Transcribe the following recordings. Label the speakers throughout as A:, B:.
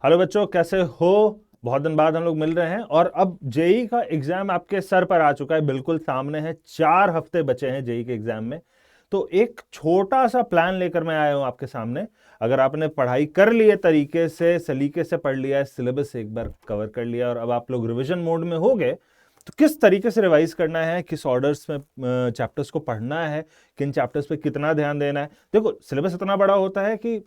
A: Hello बच्चों, कैसे हो? बहुत दिन बाद हम लोग मिल रहे हैं और अब जेई का एग्जाम आपके सर पर आ चुका है, बिल्कुल सामने है। 4 हफ्ते बचे हैं जेई के एग्जाम में। तो एक छोटा सा प्लान लेकर मैं आया हूं आपके सामने। अगर आपने पढ़ाई कर ली है, तरीके से सलीके से पढ़ लिया है, सिलेबस एक बार कवर कर लिया और अब आप लोग रिवीजन मोड में हो गए, तो किस तरीके से रिवाइज करना है, किस ऑर्डर्स में चैप्टर्स को पढ़ना है, किन चैप्टर्स पे कितना ध्यान देना है। देखो, सिलेबस इतना बड़ा होता है कि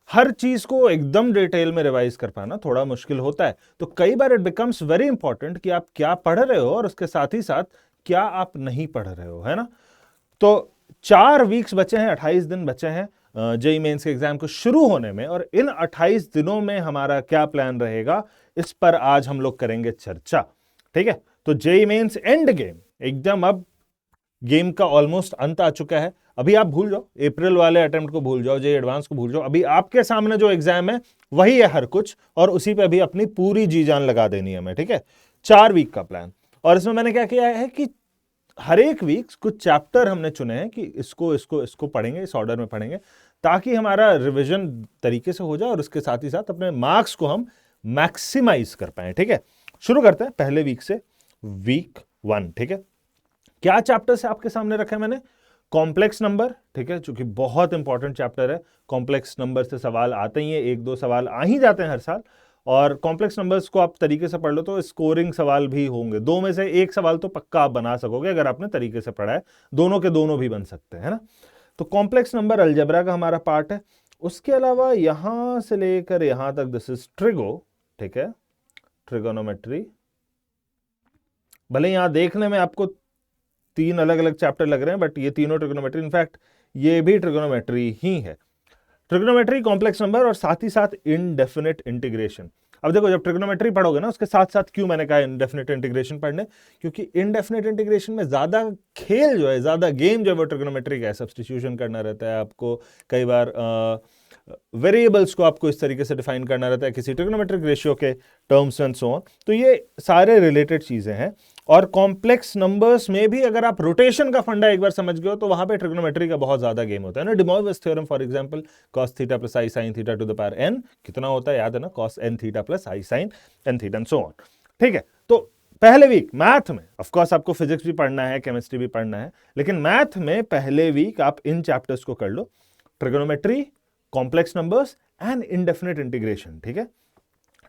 A: हर चीज को एकदम डिटेल में रिवाइज कर पाना थोड़ा मुश्किल होता है। तो कई बार इट बिकम्स वेरी इंपॉर्टेंट कि आप क्या पढ़ रहे हो और उसके साथ ही साथ क्या आप नहीं पढ़ रहे हो, है ना। तो 4 वीक्स बचे हैं, 28 दिन बचे हैं जेई मेंस के एग्जाम को शुरू होने में, और इन 28 दिनों में हमारा क्या प्लान रहेगा, इस पर आज हम लोग करेंगे चर्चा। ठीक है, तो जेई मेंस एंड गेम, एकदम अब गेम का ऑलमोस्ट अंत आ चुका है। अभी आप भूल जाओ अप्रैल वाले अटेम्प्ट को, भूल जाओ जेई एडवांस को, भूल जाओ। अभी आपके सामने जो एग्जाम है वही है हर कुछ, और उसी पे अभी अपनी पूरी जी जान लगा देनी है हमें। ठीक है, 4 वीक का प्लान। और इसमें मैंने क्या किया है कि हर एक वीक कुछ चैप्टर हमने चुने हैं कि इसको इसको इसको पढ़ेंगे, इस ऑर्डर में पढ़ेंगे, ताकि हमारा रिविजन तरीके से हो जाए और उसके साथ ही साथ अपने मार्क्स को हम मैक्सिमाइज कर पाए। ठीक है, शुरू करते हैं पहले वीक से, वीक 1। ठीक है, क्या चैप्टर से आपके सामने रखा है मैंने? Complex number. ठीक है, जो कि बहुत इंपॉर्टेंट चैप्टर है। कॉम्प्लेक्स नंबर से सवाल आते ही है, 1-2 सवाल आ ही जाते हैं हर साल। और कॉम्प्लेक्स नंबर्स को आप तरीके से पढ़ लो तो स्कोरिंग सवाल भी होंगे, 2 में से 1 सवाल तो पक्का आप बना सकोगे अगर आपने तरीके से पढ़ा है। दोनों के दोनों भी बन सकते हैं, है ना। तो कॉम्प्लेक्स नंबर अलजेब्रा का हमारा पार्ट है। उसके अलावा यहां से लेकर यहां तक दिस इज ट्रिगो। ठीक है, ट्रिगोनोमेट्री। भले यहां देखने में आपको 3 अलग अलग चैप्टर लग रहे हैं, बट ये तीनों ट्रिग्नोमेट्री, इनफैक्ट ये भी ट्रिग्नोमेट्री ही है। ट्रिग्नोमेट्री, कॉम्प्लेक्स नंबर और साथ ही साथ इनडेफिनेट इंटीग्रेशन। अब देखो, जब ट्रिग्नोमेट्री पढ़ोगे ना, उसके साथ साथ क्यों मैंने कहा इनडेफिनेट इंटीग्रेशन पढ़ने, क्योंकि इनडेफिनेट इंटीग्रेशन में ज्यादा खेल जो है, ज्यादा गेम जो है वो ट्रिग्नोमेट्री का है। सब्स्टिट्यूशन करना रहता है आपको, कई बार वेरिएबल्स को आपको इस तरीके से डिफाइन करना रहता है किसी ट्रिग्नोमेट्रिक रेशियो के टर्म्स एंड सो ऑन। तो ये सारे रिलेटेड चीजें हैं। और कॉम्प्लेक्स नंबर्स में भी अगर आप रोटेशन का फंडा एक बार समझ गए हो तो वहां पे ट्रिग्नोमेट्री का बहुत ज्यादा गेम होता है ना। De Moivre's theorem for example, cos theta plus i sine theta to the power n कितना होता है, याद है ना? cos n theta plus i sine n theta and so on. ठीक है, तो पहले वीक मैथ में, ऑफ कोर्स आपको फिजिक्स भी पढ़ना है, केमिस्ट्री भी पढ़ना है, लेकिन मैथ में पहले वीक आप इन चैप्टर्स को कर लो, trigonometry, complex numbers and indefinite integration. ठीक है,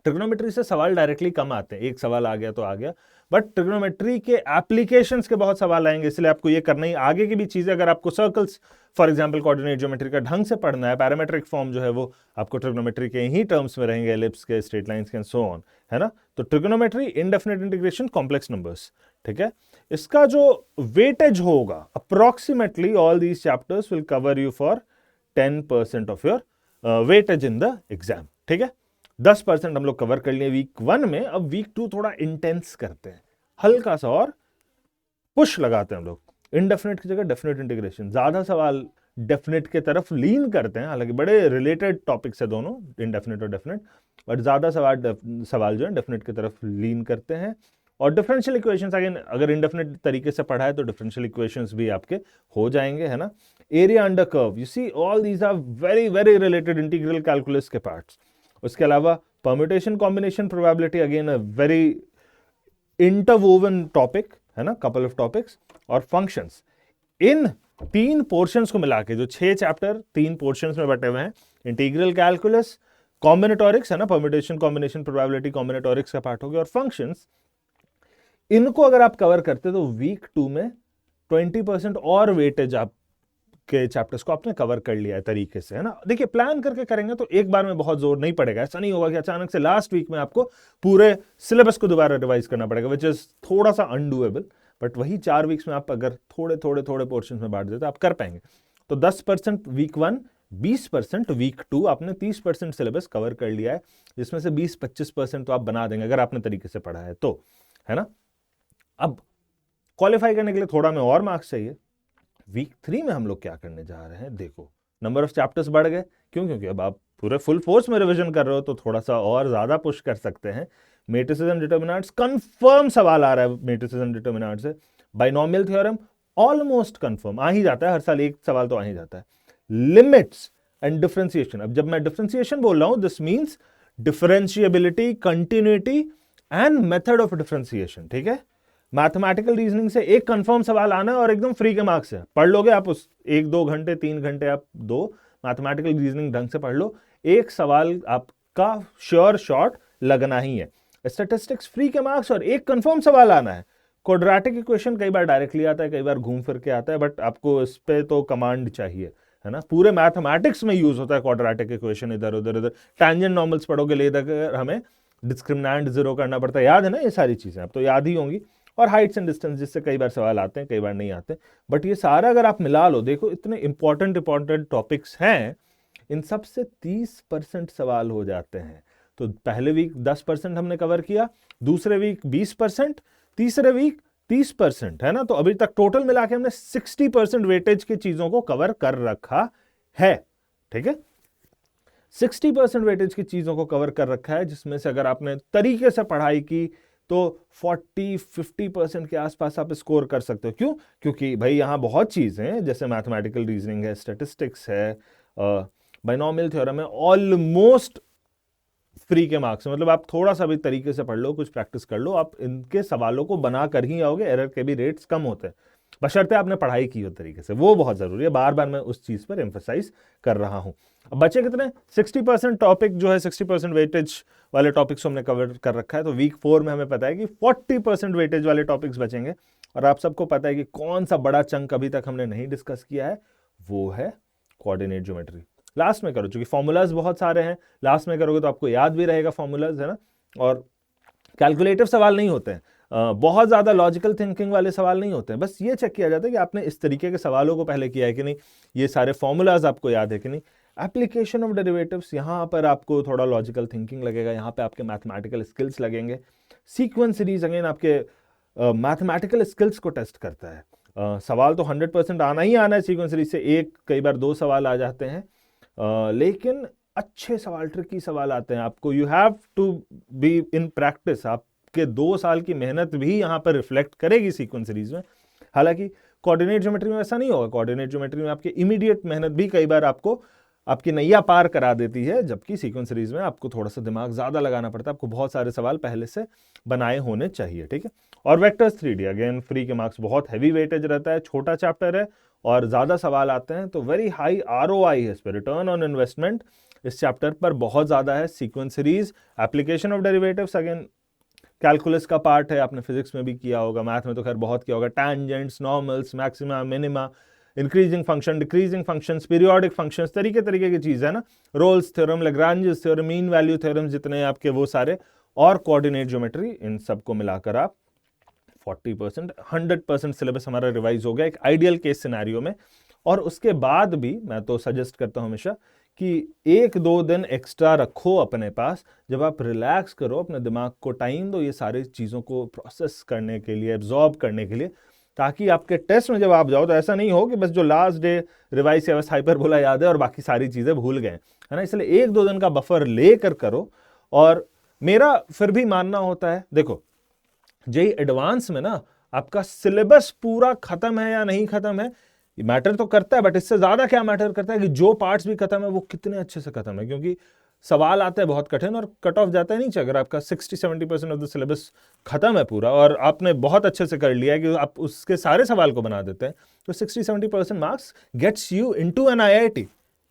A: ट्रिग्नोमेट्री से सवाल डायरेक्टली कम आते हैं, एक सवाल आ गया तो आ गया, बट ट्रिग्नोमेट्री के एप्लीकेशंस के बहुत सवाल आएंगे, इसलिए आपको ये करना ही। आगे की भी चीजें, अगर आपको circles for example coordinate geometry का ढंग से पढ़ना है, पैरामेट्रिक फॉर्म जो है वो आपको ट्रिग्नोमेट्री के ही टर्म्स में रहेंगे, एलिप्स के, स्ट्रेट लाइंस के एंड सो ऑन, है ना। तो trigonometry, indefinite integration, complex numbers. ठीक है, इसका जो वेटेज होगा, approximately all these chapters will cover you for 10% of your weightage in the exam. ठीक है, 10% हम लोग कवर कर लिए वीक 1 में। अब वीक 2 थोड़ा इंटेंस करते हैं, हल्का सा और पुश लगाते हैं हम लोग। इनडेफिनेट की जगह डेफिनेट इंटीग्रेशन, ज्यादा सवाल डेफिनेट के तरफ लीन करते हैं, हालांकि बड़े रिलेटेड टॉपिक्स है दोनों, इनडेफिनेट और डेफिनेट, बट ज्यादा सवाल जो है डेफिनेट की तरफ लीन करते हैं। और डिफरेंशियल इक्वेशंस, अगेन अगर इनडेफिनेट तरीके से पढ़ा है तो डिफरेंशियल इक्वेशंस भी आपके हो जाएंगे, है ना। Area under curve, you see all these are very very related integral calculus के पार्ट्स। उसके अलावा permutation combination probability, again a very interwoven topic, है ना, कपल ऑफ टॉपिक्स। और फंक्शंस, इन 3 पोर्शंस को मिला के, जो 6 चैप्टर 3 पोर्शंस में बटे हुए हैं, इंटीग्रल कैलकुलस, कॉम्बिनेटोरिक्स, है ना, परम्यूटेशन कॉम्बिनेशन प्रोबेबिलिटी कॉम्बिनेटोरिक्स का पार्ट हो गया, और फंक्शंस, इनको अगर आप कवर करते तो वीक 2 में 20% और वेटेज आप के चैप्टर्स को आपने कवर कर लिया है तरीके से, है ना। देखिए, प्लान करके करेंगे तो एक बार में बहुत जोर नहीं पड़ेगा, ऐसा नहीं होगा कि अचानक से लास्ट वीक में आपको पूरे सिलेबस को दोबारा रिवाइज करना पड़ेगा, विच इज थोड़ा सा अनडूएबल। बट वही 4 वीक्स में आप अगर थोड़े थोड़े थोड़े पोर्शन में बांट देते आप कर पाएंगे। तो 10% वीक 1, 20% वीक 2, आपने 30% सिलेबस कवर कर लिया है, जिसमें से 20-25% तो आप बना देंगे अगर आपने तरीके से पढ़ा है तो, है ना। अब क्वालिफाई करने के लिए थोड़ा में और मार्क्स चाहिए। वीक 3 में हम लोग क्या करने जा रहे हैं, देखो, नंबर ऑफ चैप्टर्स बढ़ गए, क्यों? क्योंकि अब आप पूरे फुल फोर्स में रिवीजन कर रहे हो तो थोड़ा सा और ज्यादा पुश कर सकते हैं। मेट्रिसेस एंड डिटर्मिनेंट्स, कंफर्म सवाल आ रहा है मेट्रिसेस एंड डिटर्मिनेंट से। बाइनोमियल थ्योरम ऑलमोस्ट कंफर्म आ ही जाता है, हर साल एक सवाल तो आ ही जाता है। लिमिट्स एंड डिफरेंशिएशन, अब जब मैं डिफरेंशिएशन बोल रहा हूं, this means differentiability, continuity and method of differentiation. ठीक है, मैथमेटिकल रीजनिंग से एक कंफर्म सवाल आना है और एकदम फ्री के मार्क्स है, पढ़ लोगे आप, उस 1-2 घंटे 3 घंटे आप दो, मैथमेटिकल रीजनिंग ढंग से पढ़ लो, एक सवाल आपका श्योर शॉट लगना ही है। स्टैटिस्टिक्स फ्री के मार्क्स और एक कंफर्म सवाल आना है। क्वाड्रेटिक इक्वेशन कई बार डायरेक्टली आता है, कई बार घूम फिर के आता है, बट आपको इस पे तो कमांड चाहिए, है ना। पूरे मैथमेटिक्स में यूज होता है क्वाड्रेटिक इक्वेशन, इधर उधर टैंजेंट नॉर्मल्स पढ़ोगे, ले तक हमें डिस्क्रिमिनेंट जीरो करना पड़ता है, याद है ना ये सारी चीजें, अब तो याद ही होंगी। और हाइट्स एंड डिस्टेंस, जिससे कई बार सवाल आते हैं, कई बार नहीं आते, बट ये सारा अगर आप मिला लो, देखो इतने इंपॉर्टेंट टॉपिक्स हैं, इन सब से 30% सवाल हो जाते हैं। तो पहले वीक 10% हमने कवर किया, दूसरे वीक 20%, तीसरे वीक 30%, है ना। तो अभी तक टोटल मिला के हमने 60% वेटेज की चीजों को कवर कर रखा है। ठीक है, 60% वेटेज की चीजों को कवर कर रखा है, जिसमें से अगर आपने तरीके से पढ़ाई की तो 40-50% के आसपास आप स्कोर कर सकते हो। क्यों? क्योंकि भाई यहां बहुत चीजें हैं, जैसे मैथमेटिकल रीजनिंग है, स्टैटिस्टिक्स है, बाइनोमियल थ्योरम है, ऑलमोस्ट फ्री के मार्क्स, मतलब आप थोड़ा सा भी तरीके से पढ़ लो, कुछ प्रैक्टिस कर लो, आप इनके सवालों को बना कर ही आओगे, एरर के भी रेट्स कम होते हैं, बशर्ते आपने पढ़ाई की हो तरीके से, वो बहुत जरूरी है। बार बार मैं उस चीज पर एम्फसाइज कर रहा हूं। अब बचे कितने? 60% टॉपिक जो है, 60% वेटेज वाले टॉपिक्स हमने कवर कर रखा है। तो वीक 4 में हमें पता है कि 40% वेटेज वाले टॉपिक्स बचेंगे, और आप सबको पता है कि कौन सा बड़ा चंक अभी तक हमने नहीं डिस्कस किया है, वो है कोऑर्डिनेट ज्योमेट्री। लास्ट में करो, क्योंकि फॉर्मूलाज बहुत सारे हैं, लास्ट में करोगे तो आपको याद भी रहेगा फॉर्मूलाज, है ना। और कैलकुलेटिव सवाल नहीं होते हैं, बहुत ज्यादा लॉजिकल थिंकिंग वाले सवाल नहीं होते हैं, बस ये चेक किया जाता है कि आपने इस तरीके के सवालों को पहले किया है कि नहीं, ये सारे फॉर्मूलाज आपको याद है कि नहीं। एप्लीकेशन ऑफ डेरिवेटिव्स, यहां पर आपको थोड़ा लॉजिकल थिंकिंग लगेगा, यहां पे आपके मैथमेटिकल स्किल्स लगेंगे। सीक्वेंस सीरीज अगेन आपके मैथमेटिकल स्किल्स को टेस्ट करता है। सवाल तो 100% आना ही आना है सीक्वेंस सीरीज से, एक कई बार 2 सवाल आ जाते हैं, लेकिन अच्छे सवाल, ट्रिकी सवाल आते हैं आपको। You have to be in practice, आपके 2 साल की मेहनत भी यहां पर रिफ्लेक्ट करेगी सीक्वेंस सीरीज में। हालांकि कोऑर्डिनेट ज्योमेट्री में ऐसा नहीं होगा, कोऑर्डिनेट ज्योमेट्री में आपकी इमीडिएट मेहनत भी कई बार आपको आपकी नैया पार करा देती है, जबकि सीक्वेंस सीरीज में आपको थोड़ा सा दिमाग ज्यादा लगाना पड़ता है, आपको बहुत सारे सवाल पहले से बनाए होने चाहिए। ठीक है, और वेक्टर्स 3D अगेन फ्री के मार्क्स, बहुत हैवी वेटेज रहता है, छोटा चैप्टर है और ज्यादा सवाल आते हैं, तो वेरी हाई ROI है इस पर, रिटर्न ऑन इन्वेस्टमेंट इस चैप्टर पर बहुत ज्यादा है। Sequence series, application of derivatives again calculus का पार्ट है, आपने फिजिक्स में भी किया होगा, मैथ में तो खैर बहुत किया होगा, tangents, normals, maxima, minima, increasing function, decreasing functions, periodic functions, तरीके की चीज है ना, Rolle's theorem, Lagrange theorem, mean value theorem, जितने आपके वो सारे, और कोऑर्डिनेट ज्योमेट्री, इन सबको मिलाकर आप 40%, 100% सिलेबस हमारा रिवाइज हो गया एक आइडियल केस सिनेरियो में। और उसके बाद भी मैं तो सजेस्ट करता हूं हमेशा कि 1-2 दिन एक्स्ट्रा रखो अपने पास, जब आप रिलैक्स करो, अपने दिमाग को टाइम दो ये सारी चीजों को प्रोसेस करने के लिए, एब्जॉर्ब करने के लिए, ताकि आपके टेस्ट में जब आप जाओ तो ऐसा नहीं हो कि बस जो लास्ट डे रिवाइज या बस हाइपरबोला याद है और बाकी सारी चीजें भूल गए, है ना। इसलिए 1-2 दिन का बफर लेकर करो। और मेरा फिर भी मानना होता है, देखो जेईई एडवांस में ना आपका सिलेबस पूरा खत्म है या नहीं खत्म है, मैटर तो करता है, बट इससे ज्यादा क्या मैटर करता है कि जो पार्ट्स भी खत्म है वो कितने अच्छे से खत्म है, क्योंकि सवाल आते हैं बहुत कठिन और कट ऑफ जाता है नीचे। अगर आपका 60-70% ऑफ द सिलेबस खत्म है पूरा और आपने बहुत अच्छे से कर लिया है कि आप उसके सारे सवाल को बना देते हैं, तो 60-70% marks gets you into an IIT,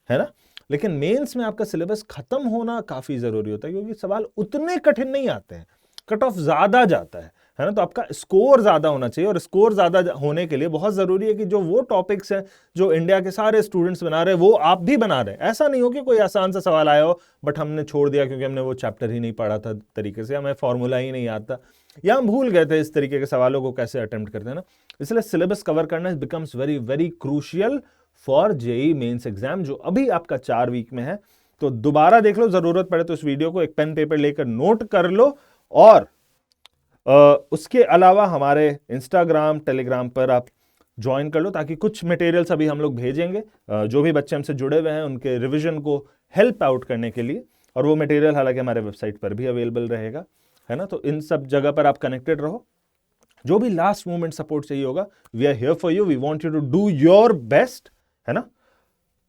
A: है ना। लेकिन मेंस में आपका सिलेबस खत्म होना काफी जरूरी होता है, क्योंकि सवाल उतने कठिन नहीं आते हैं, कट ऑफ ज्यादा जाता है ना। तो आपका स्कोर ज्यादा होना चाहिए, और स्कोर ज्यादा होने के लिए बहुत जरूरी है कि जो वो टॉपिक्स हैं जो इंडिया के सारे स्टूडेंट्स बना रहे हैं वो आप भी बना रहे हैं। ऐसा नहीं हो कि कोई आसान सा सवाल आया हो बट हमने छोड़ दिया क्योंकि हमने वो चैप्टर ही नहीं पढ़ा था तरीके से, हमें फॉर्मूला ही नहीं आता, या हम भूल गए थे इस तरीके के सवालों को कैसे अटेम्प्ट करते हैं ना। इसलिए सिलेबस कवर करना becomes very very crucial for JEE mains exam, जो अभी आपका 4 वीक में है। तो दोबारा देख लो, जरूरत पड़े तो इस वीडियो को एक पेन पेपर लेकर नोट कर लो, और उसके अलावा हमारे इंस्टाग्राम, टेलीग्राम पर आप ज्वाइन कर लो, ताकि कुछ मटेरियल्स अभी हम लोग भेजेंगे जो भी बच्चे हमसे जुड़े हुए हैं उनके रिवीजन को हेल्प आउट करने के लिए, और वो मटेरियल हालांकि हमारे वेबसाइट पर भी अवेलेबल रहेगा, है ना। तो इन सब जगह पर आप कनेक्टेड रहो, जो भी लास्ट मोमेंट सपोर्ट चाहिए होगा, we are here for you, we want you to do your best, है ना।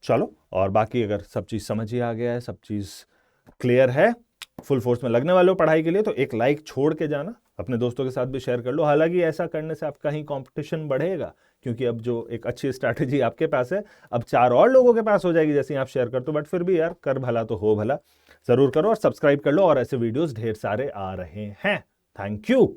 A: चलो, और बाकी अगर सब चीज समझ ही आ गया है, सब चीज क्लियर है, फुल फोर्स में लगने वाले हो पढ़ाई के लिए तो एक लाइक छोड़ के जाना, अपने दोस्तों के साथ भी शेयर कर लो। हालांकि ऐसा करने से आपका ही कंपटीशन बढ़ेगा, क्योंकि अब जो एक अच्छी स्ट्रैटेजी आपके पास है अब 4 और लोगों के पास हो जाएगी जैसे ही आप शेयर करते हो। बट फिर भी यार, कर भला तो हो भला, जरूर करो और सब्सक्राइब कर लो, और ऐसे वीडियोस ढेर सारे आ रहे हैं। Thank you.